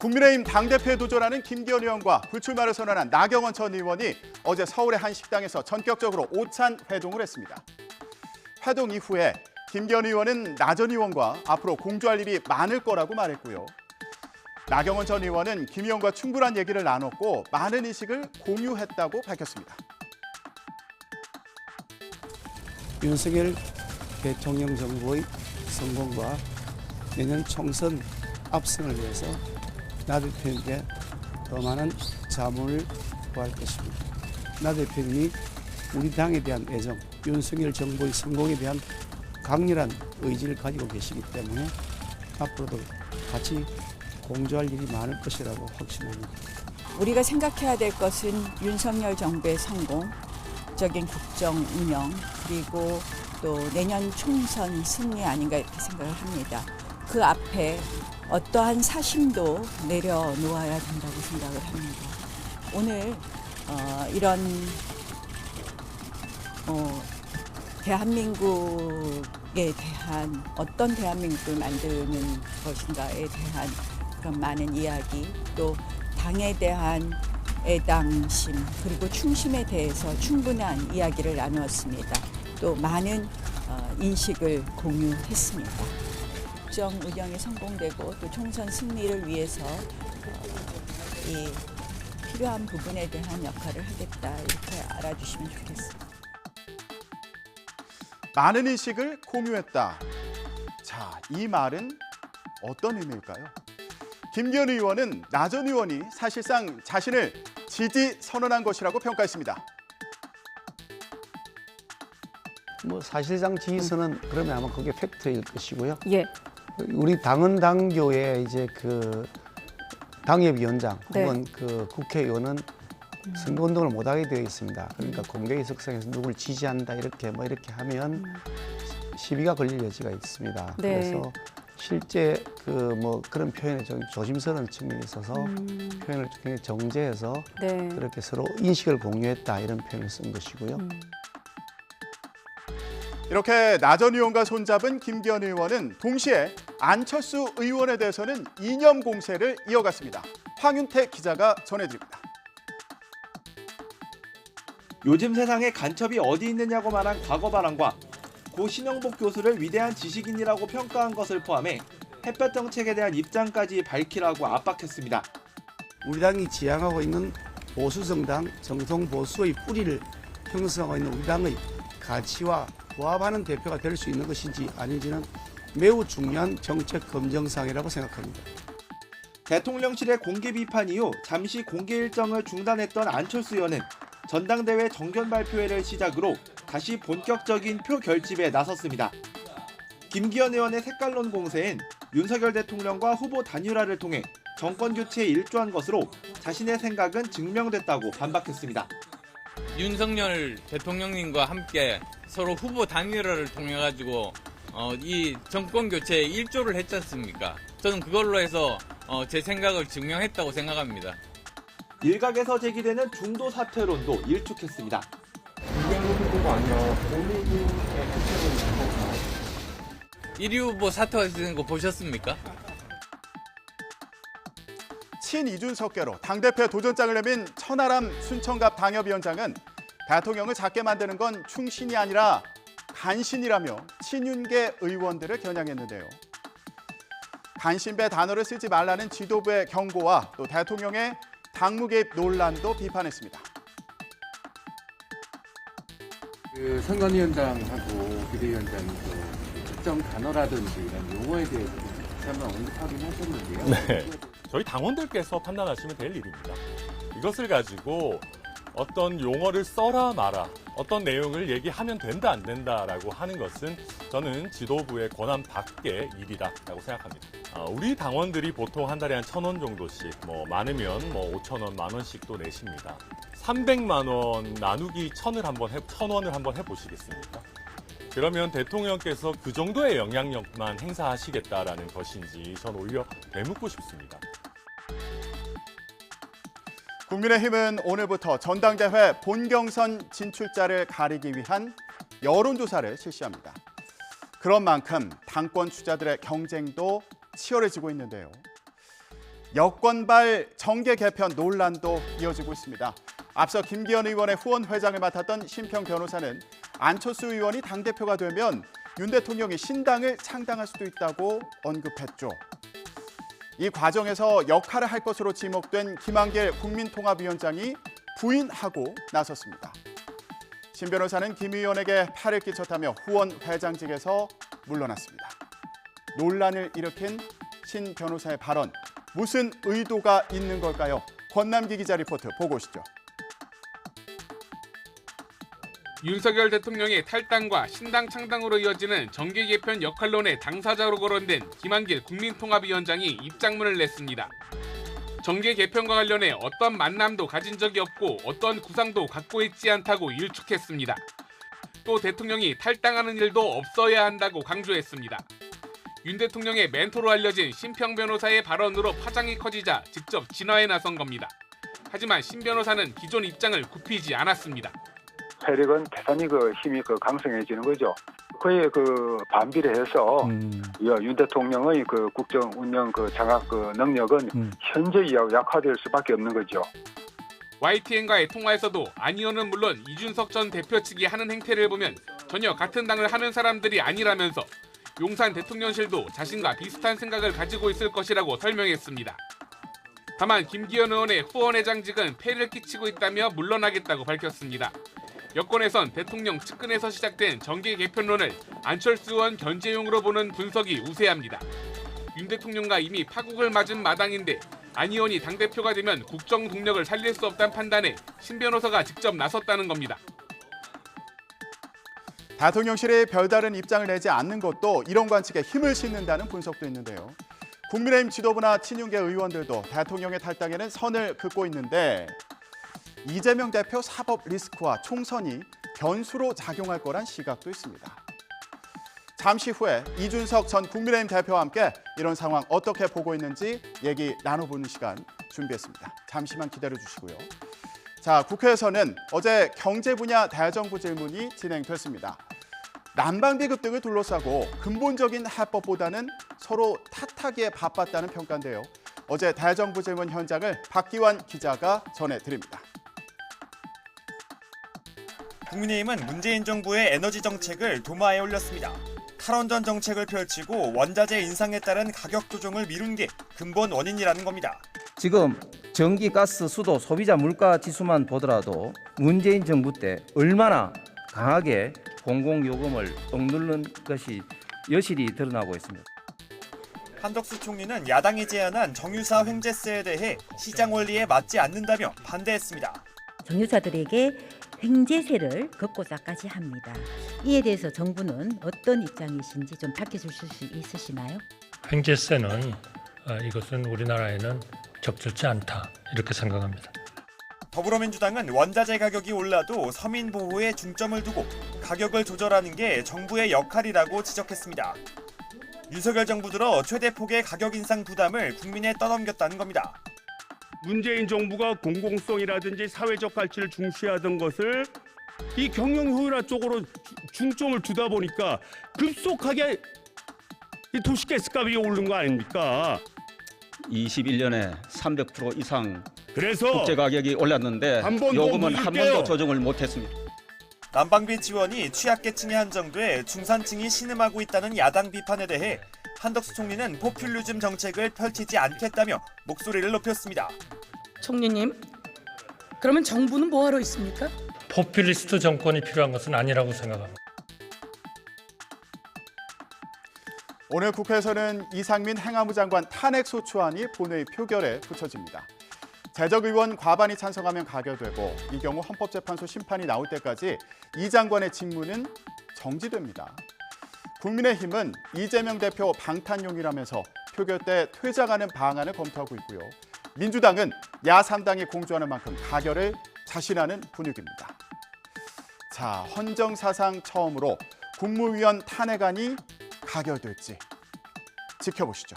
국민의힘 당대표에 도전하는 김기현 의원과 불출마를 선언한 나경원 전 의원이 어제 서울의 한 식당에서 전격적으로 오찬 회동을 했습니다. 회동 이후에 김기현 의원은 나 전 의원과 앞으로 공조할 일이 많을 거라고 말했고요. 나경원 전 의원은 김 의원과 충분한 얘기를 나눴고 많은 의식을 공유했다고 밝혔습니다. 윤석열 대통령 정부의 성공과 내년 총선 압승을 위해서 나 대표에게 더 많은 자문을 구할 것입니다. 나 대표님이 우리 당에 대한 애정, 윤석열 정부의 성공에 대한 강렬한 의지를 가지고 계시기 때문에 앞으로도 같이 공조할 일이 많을 것이라고 확신합니다. 우리가 생각해야 될 것은 윤석열 정부의 성공적인 국정 운영 그리고 또 내년 총선 승리 아닌가 이렇게 생각을 합니다. 그 앞에 어떠한 사심도 내려놓아야 된다고 생각을 합니다. 오늘 이런 대한민국에 대한 어떤 대한민국을 만드는 것인가에 대한 그런 많은 이야기 또 당에 대한 애당심 그리고 충심에 대해서 충분한 이야기를 나누었습니다. 또 많은 인식을 공유했습니다. 국정 운영이 성공되고 또 총선 승리를 위해서 이 필요한 부분에 대한 역할을 하겠다 이렇게 알아주시면 좋겠습니다. 많은 의식을 공유했다. 자, 이 말은 어떤 의미일까요? 김기현 의원은 나 전 의원이 사실상 자신을 지지 선언한 것이라고 평가했습니다. 사실상 지지선은 그러면 아마 그게 팩트일 것이고요. 예. 우리 당헌 당규에 이제 그 당협위원장 네. 혹은 그 국회의원은 선거운동을 못하게 되어 있습니다. 그러니까 공개의 석상에서 누굴 지지한다 이렇게 하면 시비가 걸릴 여지가 있습니다. 네. 그래서 실제 그런 표현에 좀 조심스러운 측면이 있어서 표현을 굉장히 정제해서 네. 그렇게 서로 인식을 공유했다 이런 표현을 쓴 것이고요. 이렇게 나 전 의원과 손잡은 김기현 의원은 동시에 안철수 의원에 대해서는 이념 공세를 이어갔습니다. 황윤태 기자가 전해드립니다. 요즘 세상에 간첩이 어디 있느냐고 말한 과거 발언과 고 신영복 교수를 위대한 지식인이라고 평가한 것을 포함해 햇볕 정책에 대한 입장까지 밝히라고 압박했습니다. 우리 당이 지향하고 있는 보수정당 정통 보수의 뿌리를 형성하고 있는 우리 당의 가치와 부합하는 대표가 될 수 있는 것인지 아닌지는 매우 중요한 정책 검증사항이라고 생각합니다. 대통령실의 공개 비판 이후 잠시 공개 일정을 중단했던 안철수 의원은 전당대회 정견 발표회를 시작으로 다시 본격적인 표 결집에 나섰습니다. 김기현 의원의 색깔론 공세엔 윤석열 대통령과 후보 단일화를 통해 정권 교체에 일조한 것으로 자신의 생각은 증명됐다고 반박했습니다. 윤석열 대통령님과 함께 서로 후보 단일화를 통해 가지고 이 정권 교체에 일조를 했지 않습니까? 저는 그걸로 해서 제 생각을 증명했다고 생각합니다. 일각에서 제기되는 중도 사퇴론도 일축했습니다. 이재명 후보가 아니라 본인의 대책을 있을까요? 1위 후보 사퇴하시는 거 보셨습니까? 친이준석계로 당대표 도전장을 내민 천하람 순천갑 당협위원장은 대통령을 작게 만드는 건 충신이 아니라 간신이라며 친윤계 의원들을 겨냥했는데요. 간신배 단어를 쓰지 말라는 지도부의 경고와 또 대통령의 당무 개입 논란도 비판했습니다. 그 선관위원장하고 비대위원장이 특정 단어라든지 이런 용어에 대해서 다시 한번 언급하긴 하셨는데요. 네, 저희 당원들께서 판단하시면 될 일입니다. 이것을 가지고 어떤 용어를 써라 마라, 어떤 내용을 얘기하면 된다 안 된다라고 하는 것은 저는 지도부의 권한 밖의 일이다라고 생각합니다. 우리 당원들이 보통 한 달에 한 1,000원 정도씩, 많으면 5,000원, 10,000원씩도 내십니다. 300만 원 나누기 1,000원을 한번 해보시겠습니까? 그러면 대통령께서 그 정도의 영향력만 행사하시겠다라는 것인지 전 오히려 되묻고 싶습니다. 국민의힘은 오늘부터 전당대회 본경선 진출자를 가리기 위한 여론조사를 실시합니다. 그런 만큼 당권 주자들의 경쟁도 치열해지고 있는데요. 여권발 정계 개편 논란도 이어지고 있습니다. 앞서 김기현 의원의 후원 회장을 맡았던 심평 변호사는 안철수 의원이 당대표가 되면 윤 대통령이 신당을 창당할 수도 있다고 언급했죠. 이 과정에서 역할을 할 것으로 지목된 김한길 국민통합위원장이 부인하고 나섰습니다. 신 변호사는 김 의원에게 팔을 끼쳤다며 후원 회장직에서 물러났습니다. 논란을 일으킨 신 변호사의 발언, 무슨 의도가 있는 걸까요? 권남기 기자 리포트 보고 오시죠. 윤석열 대통령의 탈당과 신당 창당으로 이어지는 정계 개편 역할론의 당사자로 거론된 김한길 국민통합위원장이 입장문을 냈습니다. 정계 개편과 관련해 어떤 만남도 가진 적이 없고 어떤 구상도 갖고 있지 않다고 일축했습니다. 또 대통령이 탈당하는 일도 없어야 한다고 강조했습니다. 윤 대통령의 멘토로 알려진 심평 변호사의 발언으로 파장이 커지자 직접 진화에 나선 겁니다. 하지만 신 변호사는 기존 입장을 굽히지 않았습니다. 세력은 대단히 힘이 강성해지는 거죠. 그에 반비례 해서 윤 대통령의 국정 운영 장악 능력은 현재 약화될 수밖에 없는 거죠. YTN과의 통화에서도 안 의원은 물론 이준석 전 대표 측이 하는 행태를 보면 전혀 같은 당을 하는 사람들이 아니라면서 용산 대통령실도 자신과 비슷한 생각을 가지고 있을 것이라고 설명했습니다. 다만 김기현 의원의 후원회장직은 폐를 끼치고 있다며 물러나겠다고 밝혔습니다. 여권에선 대통령 측근에서 시작된 정계 개편론을 안철수 의원 견제용으로 보는 분석이 우세합니다. 윤 대통령과 이미 파국을 맞은 마당인데 안 의원이 당대표가 되면 국정 동력을 살릴 수 없다는 판단에 신 변호사가 직접 나섰다는 겁니다. 대통령실이 별다른 입장을 내지 않는 것도 이런 관측에 힘을 싣는다는 분석도 있는데요. 국민의힘 지도부나 친윤계 의원들도 대통령의 탈당에는 선을 긋고 있는데 이재명 대표 사법 리스크와 총선이 변수로 작용할 거란 시각도 있습니다. 잠시 후에 이준석 전 국민의힘 대표와 함께 이런 상황 어떻게 보고 있는지 얘기 나눠보는 시간 준비했습니다. 잠시만 기다려주시고요. 자, 국회에서는 어제 경제 분야 대정부 질문이 진행됐습니다. 난방비급 등을 둘러싸고 근본적인 해법보다는 서로 탓하기에 바빴다는 평가인데요. 어제 대정부 질문 현장을 박기환 기자가 전해드립니다. 국민의힘은 문재인 정부의 에너지 정책을 도마에 올렸습니다. 탈원전 정책을 펼치고 원자재 인상에 따른 가격 조정을 미룬 게 근본 원인이라는 겁니다. 지금 전기, 가스, 수도, 소비자 물가 지수만 보더라도 문재인 정부 때 얼마나 강하게 공공요금을 억누른 것이 여실히 드러나고 있습니다. 한덕수 총리는 야당이 제안한 정유사 횡재세에 대해 시장 원리에 맞지 않는다며 반대했습니다. 정유사들에게 횡재세를 걷고자까지 합니다. 이에 대해서 정부는 어떤 입장이신지 좀 밝혀주실 수 있으시나요? 횡재세는 이것은 우리나라에는 적절치 않다 이렇게 생각합니다. 더불어민주당은 원자재 가격이 올라도 서민 보호에 중점을 두고 가격을 조절하는 게 정부의 역할이라고 지적했습니다. 윤석열 정부 들어 최대 폭의 가격 인상 부담을 국민에 떠넘겼다는 겁니다. 문재인 정부가 공공성이라든지 사회적 가치를 중시하던 것을 이 경영 효율화 쪽으로 중점을 두다 보니까 급속하게 이 도시가스값이 오른 거 아닙니까? 21년에 300% 이상 그래서 국제 가격이 올랐는데 요금은 한 번도 조정을 못했습니다. 난방비 지원이 취약계층에 한정돼 중산층이 신음하고 있다는 야당 비판에 대해 한덕수 총리는 포퓰리즘 정책을 펼치지 않겠다며 목소리를 높였습니다. 총리님, 그러면 정부는 뭐하러 있습니까? 포퓰리스트 정권이 필요한 것은 아니라고 생각합니다. 오늘 국회에서는 이상민 행안부 장관 탄핵소추안이 본회의 표결에 붙여집니다. 재적 의원 과반이 찬성하면 가결되고 이 경우 헌법재판소 심판이 나올 때까지 이 장관의 직무는 정지됩니다. 국민의힘은 이재명 대표 방탄용이라면서 표결 때 퇴장하는 방안을 검토하고 있고요. 민주당은 야3당이 공조하는 만큼 가결을 자신하는 분위기입니다. 자, 헌정사상 처음으로 국무위원 탄핵안이 가결될지 지켜보시죠.